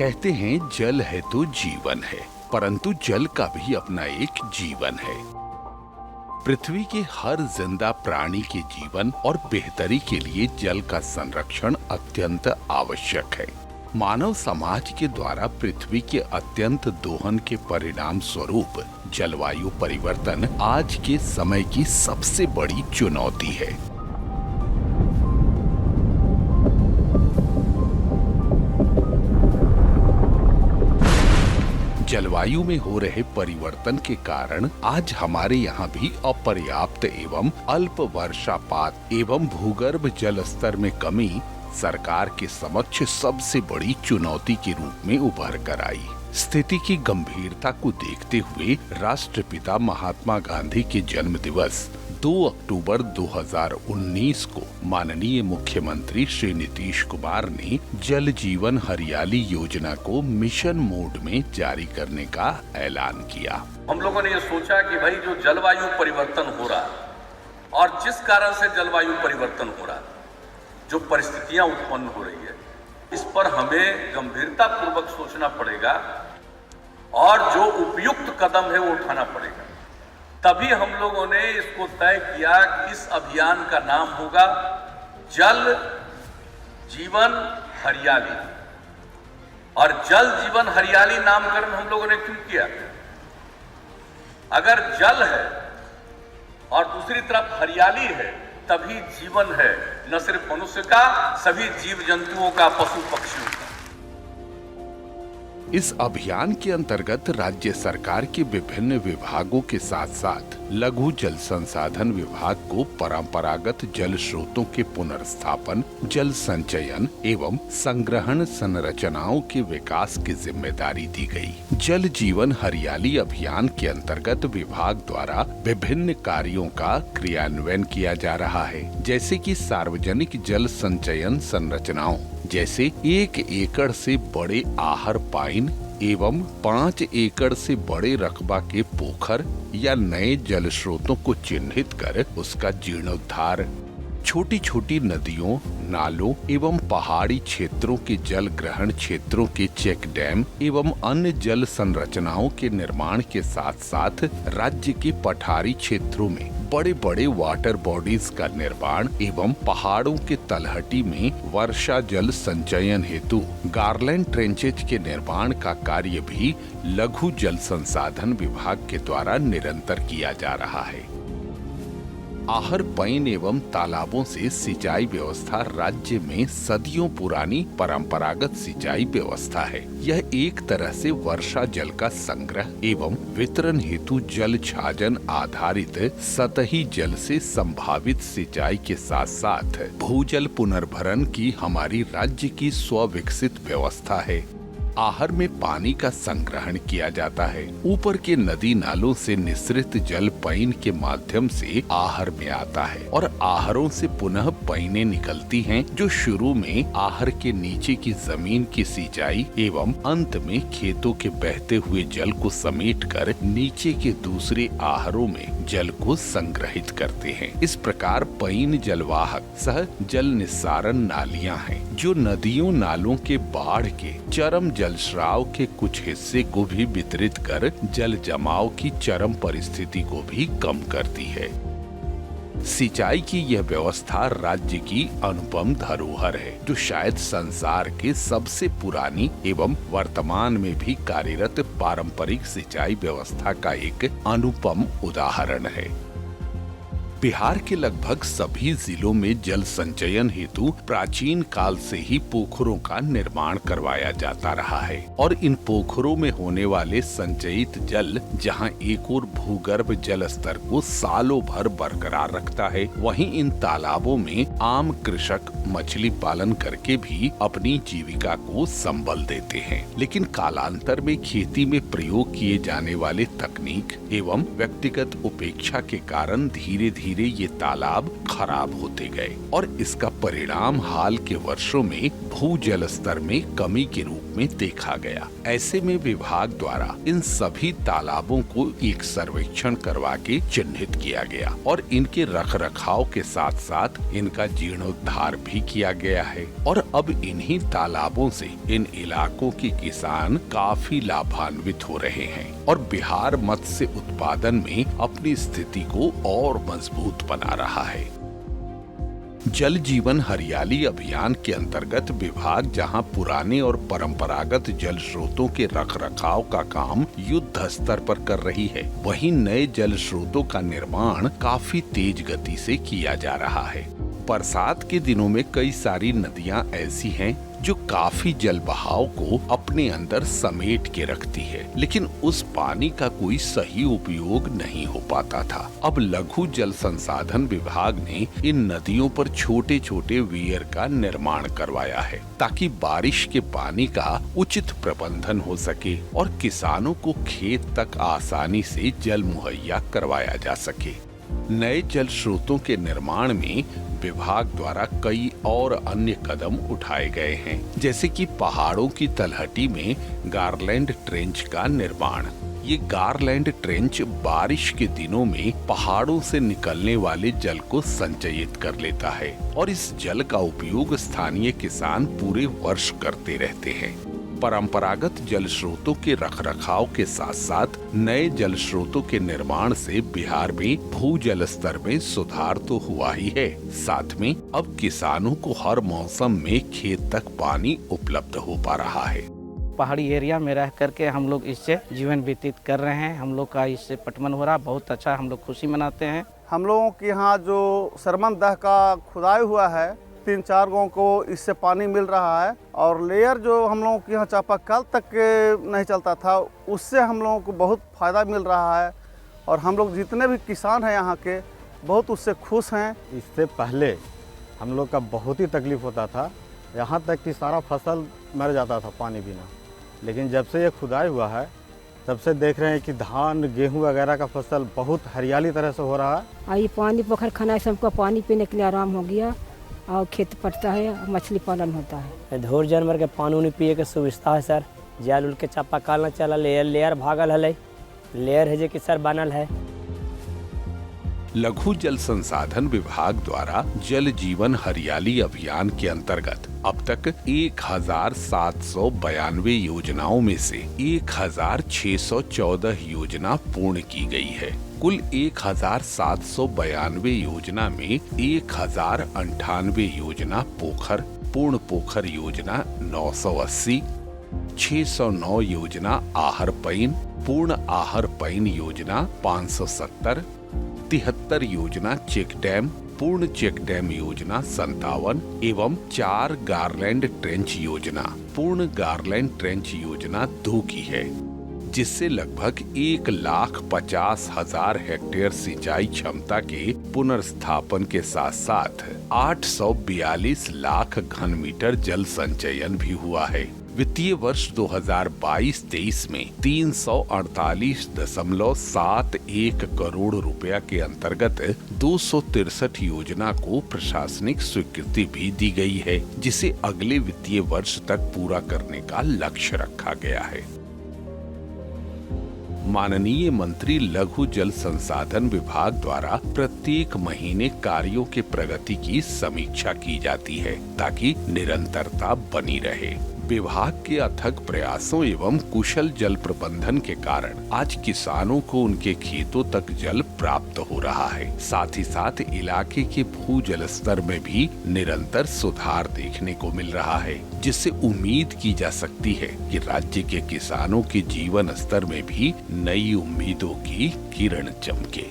कहते हैं जल है तो जीवन है, परंतु जल का भी अपना एक जीवन है। पृथ्वी के हर जिंदा प्राणी के जीवन और बेहतरी के लिए जल का संरक्षण अत्यंत आवश्यक है। मानव समाज के द्वारा पृथ्वी के अत्यंत दोहन के परिणाम स्वरूप जलवायु परिवर्तन आज के समय की सबसे बड़ी चुनौती है। जलवायु में हो रहे परिवर्तन के कारण आज हमारे यहाँ भी अपर्याप्त एवं अल्प वर्षापात एवं भूगर्भ जल स्तर में कमी सरकार के समक्ष सबसे बड़ी चुनौती के रूप में उभर कर आई। स्थिति की गंभीरता को देखते हुए राष्ट्रपिता महात्मा गांधी के जन्म दिवस 2 अक्टूबर 2019 को माननीय मुख्यमंत्री श्री नीतीश कुमार ने जल जीवन हरियाली योजना को मिशन मोड में जारी करने का ऐलान किया। हम लोगों ने ये सोचा कि भाई जो जलवायु परिवर्तन हो रहा और जिस कारण से जलवायु परिवर्तन हो रहा, जो परिस्थितियां उत्पन्न हो रही है, इस पर हमें गंभीरता पूर्वक सोचना पड़ेगा और जो उपयुक्त कदम है वो उठाना पड़ेगा। तभी हम लोगों ने इसको तय किया कि इस अभियान का नाम होगा जल जीवन हरियाली। और जल जीवन हरियाली नामकरण हम लोगों ने क्यों किया? अगर जल है और दूसरी तरफ हरियाली है तभी जीवन है, न सिर्फ मनुष्य का, सभी जीव जंतुओं का, पशु पक्षियों का। इस अभियान के अंतर्गत राज्य सरकार के विभिन्न विभागों के साथ साथ लघु जल संसाधन विभाग को परंपरागत जल स्रोतों के पुनर्स्थापन, जल संचयन एवं संग्रहण संरचनाओं के विकास की जिम्मेदारी दी गई। जल जीवन हरियाली अभियान के अंतर्गत विभाग द्वारा विभिन्न कार्यों का क्रियान्वयन किया जा रहा है, जैसे कि सार्वजनिक जल संचयन संरचनाओं जैसे 1 एकड़ से बड़े आहर पाइन एवं 5 एकड़ से बड़े रकबा के पोखर या नए जल स्रोतों को चिन्हित कर उसका जीर्णोद्धार, छोटी छोटी नदियों, नालों एवं पहाड़ी क्षेत्रों के जल ग्रहण क्षेत्रों के चेक डैम एवं अन्य जल संरचनाओं के निर्माण के साथ साथ राज्य के पठारी क्षेत्रों में बड़े बड़े वाटर बॉडीज का निर्माण एवं पहाड़ों के तलहटी में वर्षा जल संचयन हेतु गार्लैंड ट्रेंचेज के निर्माण का कार्य भी लघु जल संसाधन विभाग के द्वारा निरंतर किया जा रहा है। आहर पईन एवं तालाबों से सिंचाई व्यवस्था राज्य में सदियों पुरानी परंपरागत सिंचाई व्यवस्था है। यह एक तरह से वर्षा जल का संग्रह एवं वितरण हेतु जल छाजन आधारित सतही जल से संभावित सिंचाई के साथ साथ भूजल पुनर्भरण की हमारी राज्य की स्व-विकसित व्यवस्था है। आहर में पानी का संग्रहण किया जाता है। ऊपर के नदी नालों से निस्सृत जल पईन के माध्यम से आहर में आता है और आहरों से पुनः पईनें निकलती हैं, जो शुरू में आहर के नीचे की जमीन की सिंचाई एवं अंत में खेतों के बहते हुए जल को समेटकर नीचे के दूसरे आहरों में जल को संग्रहित करते हैं। इस प्रकार पईन जलवाहक सह जल निस्सारण नालियां हैं, जो नदियों नालों के बाढ़ के चरम जलस्राव के कुछ हिस्से को भी वितरित कर जल जमाव की चरम परिस्थिति को भी कम करती है। सिंचाई की यह व्यवस्था राज्य की अनुपम धरोहर है, जो शायद संसार के सबसे पुरानी एवं वर्तमान में भी कार्यरत पारंपरिक सिंचाई व्यवस्था का एक अनुपम उदाहरण है। बिहार के लगभग सभी जिलों में जल संचयन हेतु प्राचीन काल से ही पोखरों का निर्माण करवाया जाता रहा है और इन पोखरों में होने वाले संचयित जल जहां एक ओर भूगर्भ जल स्तर को सालों भर बरकरार रखता है, वहीं इन तालाबों में आम कृषक मछली पालन करके भी अपनी जीविका को संबल देते हैं। लेकिन कालांतर में खेती में प्रयोग किए जाने वाले तकनीक एवं व्यक्तिगत उपेक्षा के कारण धीरे धीरे धीरे ये तालाब खराब होते गए और इसका परिणाम हाल के वर्षों में भूजल स्तर में कमी के रूप में देखा गया। ऐसे में विभाग द्वारा इन सभी तालाबों को एक सर्वेक्षण करवा के चिन्हित किया गया और इनके रखरखाव के साथ साथ इनका जीर्णोद्धार भी किया गया है और अब इन्हीं तालाबों से इन इलाकों के किसान काफी लाभान्वित हो रहे हैं और बिहार मत्स्य उत्पादन में अपनी स्थिति को और मजबूत बना रहा है। जल जीवन हरियाली अभियान के अंतर्गत विभाग जहां पुराने और परंपरागत जल स्रोतों के रखरखाव का काम युद्ध स्तर पर कर रही है, वहीं नए जल स्रोतों का निर्माण काफी तेज गति से किया जा रहा है। बरसात के दिनों में कई सारी नदियां ऐसी हैं जो काफी जल बहाव को अपने अंदर समेट के रखती है, लेकिन उस पानी का कोई सही उपयोग नहीं हो पाता था। अब लघु जल संसाधन विभाग ने इन नदियों पर छोटे छोटे वीयर का निर्माण करवाया है ताकि बारिश के पानी का उचित प्रबंधन हो सके और किसानों को खेत तक आसानी से जल मुहैया करवाया जा सके। नए जल स्रोतों के निर्माण में विभाग द्वारा कई और अन्य कदम उठाए गए हैं, जैसे कि पहाड़ों की तलहटी में गारलैंड ट्रेंच का निर्माण। ये गारलैंड ट्रेंच बारिश के दिनों में पहाड़ों से निकलने वाले जल को संचयित कर लेता है और इस जल का उपयोग स्थानीय किसान पूरे वर्ष करते रहते हैं। परंपरागत जल स्रोतों के रखरखाव के साथ साथ नए जल स्रोतों के निर्माण से बिहार में भूजल स्तर में सुधार तो हुआ ही है, साथ में अब किसानों को हर मौसम में खेत तक पानी उपलब्ध हो पा रहा है। पहाड़ी एरिया में रह करके हम लोग इससे जीवन व्यतीत कर रहे हैं। हम लोग का इससे पटवन हो रहा, बहुत अच्छा, हम लोग खुशी मनाते हैं। हम लोगों के यहाँ जो सरमन दह का खुदाई हुआ है, 3-4 गाँव को इससे पानी मिल रहा है और लेयर जो हम लोगों के यहाँ चापाकल तक नहीं चलता था, उससे हम लोगों को बहुत फ़ायदा मिल रहा है और हम लोग जितने भी किसान हैं यहाँ के बहुत उससे खुश हैं। इससे पहले हम लोग का बहुत ही तकलीफ़ होता था, यहाँ तक कि सारा फसल मर जाता था पानी बिना, लेकिन जब से ये खुदाई हुआ है तब से देख रहे हैं कि धान गेहूं वगैरह का फसल बहुत हरियाली तरह से हो रहा है। और ये पानी पोखर खाना से हमको पानी पीने के लिए आराम हो गया और खेत पटता है और मछली पालन होता है। धोर जानवर के पानी उनी पिए के सुविधा है सर। जाल उल के चापाकल न चला, लेयर भागल है, लेयर है जे कि सर बनल है। लघु जल संसाधन विभाग द्वारा जल जीवन हरियाली अभियान के अंतर्गत अब तक 1792 योजनाओं में से 1614 योजना पूर्ण की गई है। कुल 1792 योजना में 1098 योजना पोखर, पूर्ण पोखर योजना 980, 609 योजना आहर पैन, पूर्ण आहर पैन योजना 570, 73 योजना चेक डैम, पूर्ण चेक डैम योजना 57 एवं 4 गारलैंड ट्रेंच योजना, पूर्ण गारलैंड ट्रेंच योजना 2 की है, जिससे लगभग 1,50,000 हेक्टेयर सिंचाई क्षमता के पुनर्स्थापन के साथ साथ 842 लाख घन मीटर जल संचयन भी हुआ है। वित्तीय वर्ष 2022-23 में 348.71 करोड़ रुपया के अंतर्गत 263 योजना को प्रशासनिक स्वीकृति भी दी गई है, जिसे अगले वित्तीय वर्ष तक पूरा करने का लक्ष्य रखा गया है। माननीय मंत्री लघु जल संसाधन विभाग द्वारा प्रत्येक महीने कार्यों के प्रगति की समीक्षा की जाती है ताकि निरंतरता बनी रहे। विभाग के अथक प्रयासों एवं कुशल जल प्रबंधन के कारण आज किसानों को उनके खेतों तक जल प्राप्त हो रहा है। साथ ही साथ इलाके के भूजल स्तर में भी निरंतर सुधार देखने को मिल रहा है, जिससे उम्मीद की जा सकती है कि राज्य के किसानों के जीवन स्तर में भी नई उम्मीदों की किरण चमके।